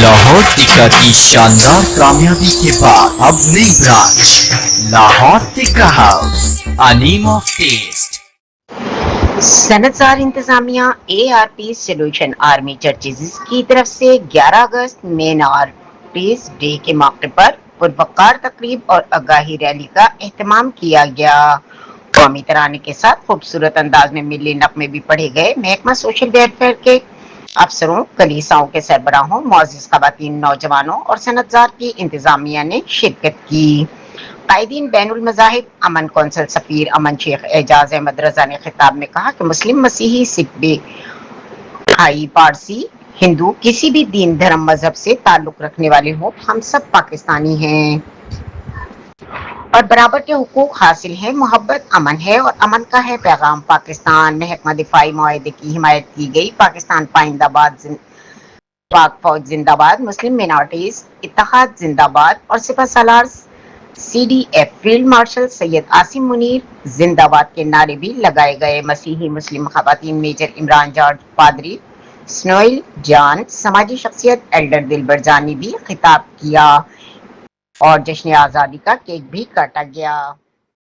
लाहौर टिक्का की शानदार कामयाबी के बाद अब नई branch Lahore tikka house, a name of taste। सनतजार इंतजामिया ARP सोल्यूशन आर्मी चर्चेज की तरफ से 11 अगस्त मेन आर्टिस्ट डे के मौके पर पुरवकार तकरीब और आगाही रैली का एहतमाम किया गया। कौमी तराने के साथ खूबसूरत अंदाज में मिली नगमे भी पढ़े गए। महकमा सोशल वेलफेयर के अफसरों, कलीसाओं के सरबराहों, मुअज़्ज़िज़ ख़वातीन, नौजवानों और सनतजार की इंतजामिया ने शिरकत की। कायदीन बैनुल मज़ाहिब अमन कौंसल सफीर अमन शेख एजाज अहमद रजा ने खिताब में कहा कि मुस्लिम, मसीही, सिख, भाई, पारसी, हिंदू, किसी भी दीन, धर्म, मजहब से ताल्लुक रखने वाले हो, हम सब पाकिस्तानी हैं और बराबर के हुकूक हासिल है। मोहब्बत अमन है और अमन का है पैगाम। पाकिस्तान महकमा दिफाई मुआहदे की हिमायत की गई। पाकिस्तान पाइंदाबाद, पाक फौज जिंदाबाद, मुस्लिम मिनॉरिटीज इत्तेहाद जिंदाबाद और सिपह सालार CDF field marshal Syed Asim Munir जिंदाबाद के नारे भी लगाए गए। मसीही मुस्लिम खवातीन मेजर इमरान जॉर्ज पादरी, स्नोइल जान, समाजी शख्सियत एल्डर दिलबर जानी भी खिताब किया और जश्न आज़ादी का केक भी काटा गया।